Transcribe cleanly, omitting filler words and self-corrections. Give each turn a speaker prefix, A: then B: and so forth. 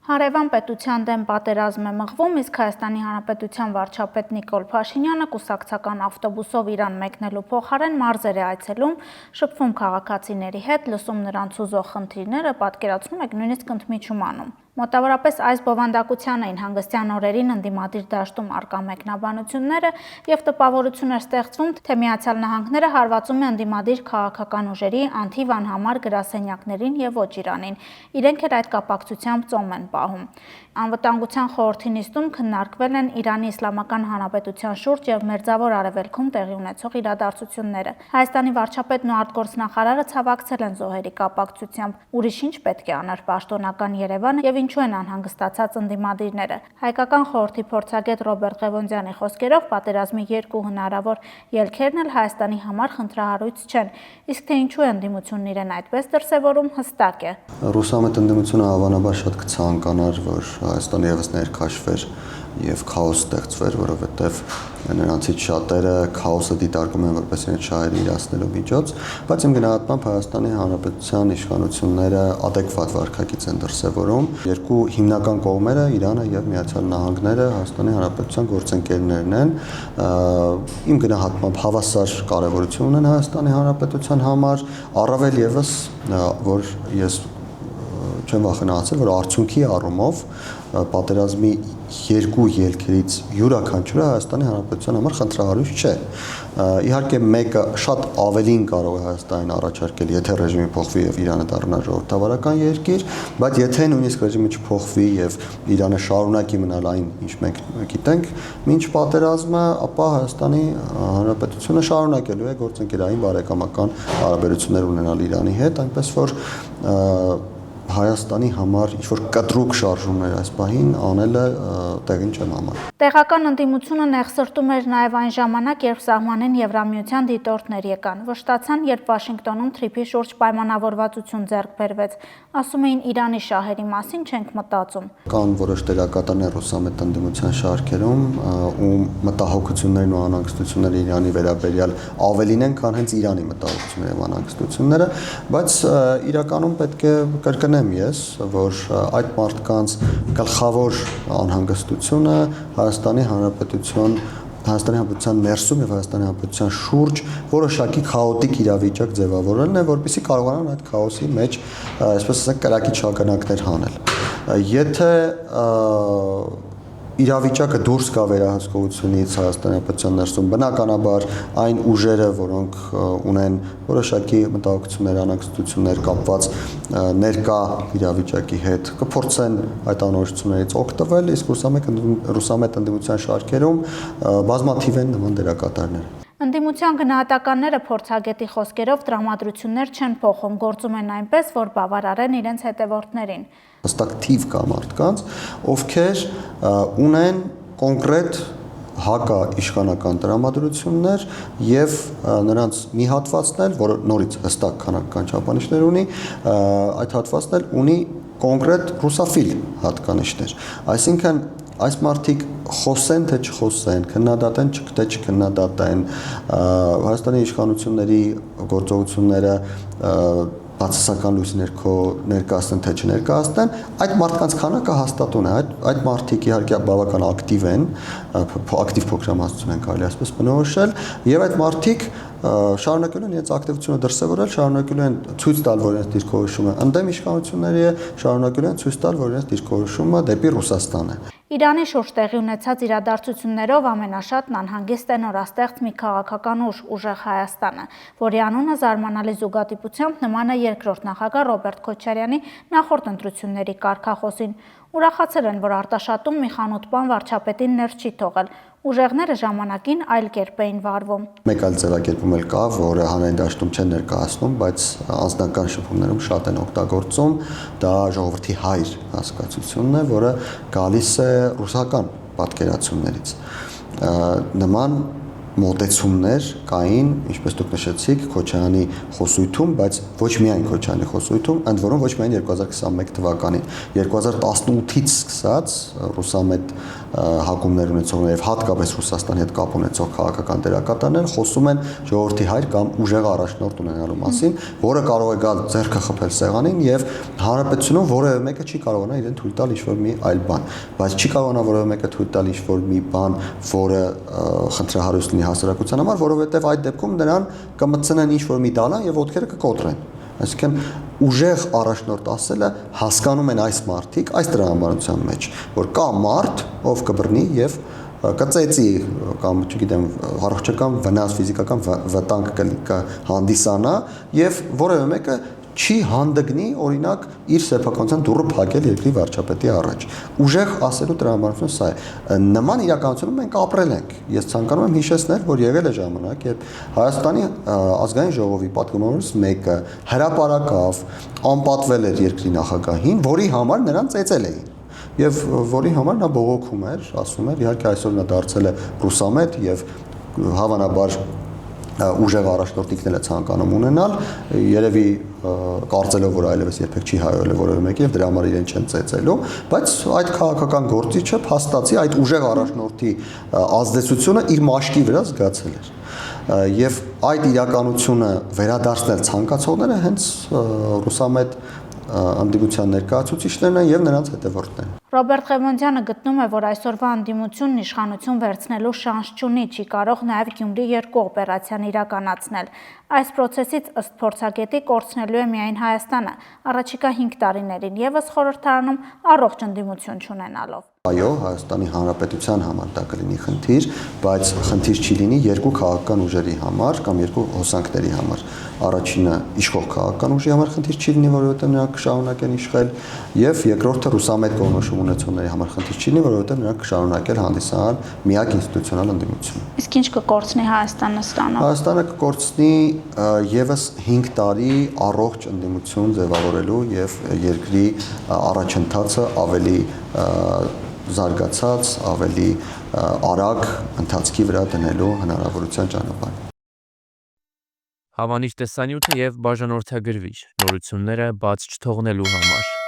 A: Հարևան պետության դեմ պատերազմ է մղվում, իսկ Հայաստանի Հանրապետության վարչապետ Նիկոլ Փաշինյանը կուսակցական ավտոբուսով Իրան մեկնելու փոխարեն մարզեր է այցելում, շփվում քաղաքացիների հետ, լսում նրանց ուզող խնդիրները, պատկերացնում եք նույնիսկ ընդմիջում անում։ Մոտավորապես այս բովանդակության էին հանգստյան օրերին ընդդիմադիր դաշտում առկա մեկնաբանությունները եւ տպավորություն էր ստեղծվում, թե Միացյալ Նահանգները հարվածում է ընդդիմադիր քաղաքական ուժերի անթիվ-անհամար գրասենյակներին եւ ոչ Իրանին։ Իրենք էլ այդ կապակցությամբ ծոմ են պահում։ Անվտանգության խորհրդի նիստում քննարկվել են Իրանի Իսլամական Հանրապետության շուրջ եւ Մերձավոր Արևելքում տեղի ունեցող իրադարձությունները։ Հայաստանի վարչապետն ու արտգործնախարարը ցավակցել են զոհերի կապակցությամբ։ Ուրիշ ինչ պետք է աներ պաշտոնական Երևանը եւ ինչու են անհանգստացած ընդդիմադիրները։ Հայկական խորհրդի փորձագետ Ռոբերտ Ղևոնդյանի խոսքերով պատերազմի երկու հնարավոր ելքերն էլ Հայաստանի համար խնդրահարույց չեն, իսկ թե ինչու է ընդդիմությունն իրեն այդպես դրսևորում, հստակ է։
B: Ռուսամետ ընդդիմությունը հավանաբար շատ կցանկանար, որ Հայաստանը եւս ներքաշվեր եւ քաոս ստեղծվեր, որովհետեւ նրանցից շատերը քաոսը դիտարկում են որպես իրենց շահերը իրացնելու միջոց, բայց իմ գնահատմամբ Հայաստանի Հանրապետության իշխանությունները adekvat վարքագիծ են դրսևորում։ Երկու հիմնական կողմերը Իրանը եւ Միացյալ Նահանգները Հայաստանի Հանրապետության գործընկերներն են։ Իմ գնահատմամբ հավասար կարեւորություն ունեն Հայաստանի Հանրապետության համար, առավել եւս որ ես չեմ վախենացել, որ արդյունքի առումով պատերազմի երկու ելքերից յուրաքանչյուրը Հայաստանի Հանրապետության համար խնդրահարույց չէ։ Իհարկե մեկը շատ ավելին կարող է Հայաստանին առաջարկել, եթե ռեժիմը փոխվի եւ Իրանը դառնա ժողովրդավարական երկիր, բայց եթե նույնիսկ ռեժիմը չփոխվի եւ Իրանը շարունակի մնալ այն, ինչ մենք գիտենք, մինչ պատերազմը, ապա Հայաստանի Հանրապետությունը շարունակելու է գործընկերային բարեկամական հարաբերություններ ունենալ Իրանի հետ, այնպես որ Հայաստանի համար ինչ-որ կտրուկ շարժումներ այս պահին անելը տեղին չեմ համարում։
A: Տեղական ընդդիմությունը նեղսրտում էր նաև այն ժամանակ, երբ սահմանին Եվրամիության դիտորդներ եկան, վշտացան, երբ Վաշինգտոնում թրիփի շուրջ պայմանավորվածություն ձեռք բերվեց, ասում էին Իրանի շահերի մասին չենք մտածում։
B: Կան որոշ դերակատարներ ռուսամետ ընդդիմության շարքերում, ում մտահոգություններն ու անհանգստությունները Իրանի վերաբերյալ ավելին են, քան հենց Իրանի մտահոգությունները եւ անհանգստությունները, բայց իրականում պետք է կրկնեմ ես, որ այդ մարդկանց գլխավոր անհանգստությունը Հայաստանի Հանրապետության ներսում եւ Հայաստանի Հանրապետության շուրջ որոշակի քաոտիկ իրավիճակ ձևավորելն է, որպեսզի կարողանան այդ քաոսի մեջ, այսպես ասած, կրակիչ հականակներ հանել։ Եթե իրավիճակը դուրս գա վերահսկողությունից Հայաստանի Հանրապետության ներսում, բնականաբար այն ուժերը, որոնք ունեն որոշակի մտահոգություններ, անհանգստություններ կապված ներկա իրավիճակի հետ, կփորձեն այդ անորոշություններից օգտվել, իսկ ռուսամետ ընդդիմության շարքերում բազմաթիվ են նման դերակատարներ։
A: Ընդդիմության գնահատականները փորձագետի խոսքերով տրամադրություններ չեն փոխում, գործում են այնպես, որ բավարարեն իրենց հետևորդներին։
B: Հստակ թիվ կա մարդկանց, ովքեր ունեն կոնկրետ հակաիշխանական տրամադրություններ եւ նրանց մի հատվածն էլ, որը նորից հստակ քանակական չափանիշներ ունի, այդ հատվածն էլ ունի կոնկրետ ռուսաֆիլ հատկանիշներ։ Այսինքն այս մարդիկ խոսեն թե չխոսեն, քննադատեն թե չքննադատեն, Հայաստանի իշխանությունների գործողությունները բացասական լույսի ներքո ներկայացնեն թե չներկայացնեն, այդ մարդկանց քանակը հաստատուն է, այդ մարդիկ իհարկե բավական ակտիվ են, ակտիվ փոքրամասնություն են կարելի այսպես բնորոշել, եւ այդ մարդիկ շարունակելու են իրենց ակտիվությունը դրսևորել, շարունակելու են ցույց տալ, որ իրենց դիրքորոշումը ընդդեմ իշխանությունների է, շարունակելու են ցույց տալ, որ իրենց դիրքորոշումը դեպի Ռուսաստան է։
A: Իրանի շուրջ տեղի ունեցած իրադարձություններով ամենաշատն անհանգիստ է նորաստեղծ մի քաղաքական ուժ, Ուժեղ Հայաստանը, որի անունը զարմանալի զուգադիպությամբ նման է երկրորդ նախագահ Ռոբերտ Քոչարյանի նախորդ ընտրությունների կարգախոսին։ Ուրախացել են, որ Արտաշատում մի խանութպան վարչապետին ներս չի թողել։ Ուժեղները ժամանակին այլ կերպ էին վարվում։
B: Մեկ այլ ձևակերպում էլ կա, որը հանրային դաշտում չեն ներկայացնում, բայց անձնական շփումներում շատ են օգտագործում, դա ժողովրդի հայր հասկացությունն է, որը գալիս է ռուսական պատկերացումներից։ Նման մոտեցումներ կային, ինչպես դուք նշեցիք, Քոչարյանի խոսույթում, բայց ոչ միայն Քոչարյանի խոսույթում, ընդ որում ոչ միայն 2021 թվականին, 2018-ից սկսած Ռուսամետ հակումներ ունեցողներ եւ հատկապես Ռուսաստանի հետ կապ ունեցող քաղաքական դերակատարներ խոսում են ժողովրդի հայր կամ ուժեղ առաջնորդ ունենալու մասին, որը կարող է գալ ձեռքը խփել սեղանին եւ հանրապետությունում որևէ մեկը չի կարողանա իրեն թույլ տալ ինչ-որ մի այլ բան, բայց չի կարողանա որևէ մեկը թույլ տալ ինչ-որ մի բան, որը խնդրահարույց լինի հասարակության համար, որովհետեւ այդ դեպքում նրան կմտցնեն ինչ-որ մի դալան եւ ոտքերը կկոտրեն։ Այսինքն ուժեղ առաջնորդ ասելը հասկանում են այս մարդիկ այս տրամաբանության մեջ, որ կա մարդ, ով կբռնի եւ կծեծի կամ չգիտեմ առողջական վնաս, ֆիզիկական վտանգ կհանդիսանա եւ որևէ մեկը չի հանդգնի օրինակ իր սեփականության դուռը փակել երկրի վարչապետի առաջ։ Ուժեղ ասելու տրամաբանությունը սա է։ Նման իրականությունում մենք ապրել ենք։ Ես ցանկանում եմ հիշեցնել, որ եղել է ժամանակ, երբ Հայաստանի ազգային ժողովի պատգամավորներից մեկը հրապարակավ անպատվել էր երկրի նախագահին, որի համար նրան ծեծել էին։ Եվ որի համար նա բողոքում էր, ասում էր, իհարկե այսօր նա դարձել է ռուսամետ եւ հավանաբար ուժեղ առաջնորդիկներ է ցանկանում ունենալ, երևի կարծելով, որ այլևս երբեք չի հայոյել որևէ մեկի եւ դրա համար իրեն չեն ծեծելու, բայց այդ քաղաքական գործիչը փաստացի այդ ուժեղ առաջնորդի ազդեցությունը իր մաշկի վրա զգացել էր։ Եվ այդ իրականությունը վերադարձնել ցանկացողները հենց ռուսամետ անդիմության ներկայացուցիչներն են եւ նրանց հետևորդներն։
A: Ռոբերտ Ղևոնդյանը գտնում է, որ այսօրվա անդիմությունն իշխանություն վերցնելու շանս չունի, չի կարող նաև Գյումրի 2 օպերացիան իրականացնել։ Այս process-ից ըստ փորձագետի կորցնելու է միայն Հայաստանը, առաջիկա 5 տարիներին եւս խորհրդարանում առողջ ընդդիմություն չունենալով։
B: Այո, Հայաստանի Հանրապետության համար դա կլինի խնդիր, բայց խնդիր չի լինի երկու քաղաքական ուժերի համար կամ երկու հոսանքների համար։ Առաջինը իշխող քաղաքական ուժի համար խնդիր չի լինի, որովհետև նրանք կշարունակեն իշխել, եւ երկրորդը ռուսամետ կողմնորոշում ունեցողների համար խնդիր չի լինի, որովհետև նրանք կշարունակեն հանդիսանալ միակ ինստիտուցիոնալ ընդդիմություն։
A: Իսկ ինչ կկորցնի Հայաստանը ստանալ։
B: Հայաստանը կկորցնի եւս 5 տարի առողջ ընդդիմություն ձևավորելու եւ երկրի առաջընթացը ավելի զարգացած, ավելի արագ ընթացքի վրա դնելու հնարավորության ճանապարհ։
C: Հավանիչ տեսանյութը եւ բաժանորդագրվիչ նորությունները բաց չթողնելու համար։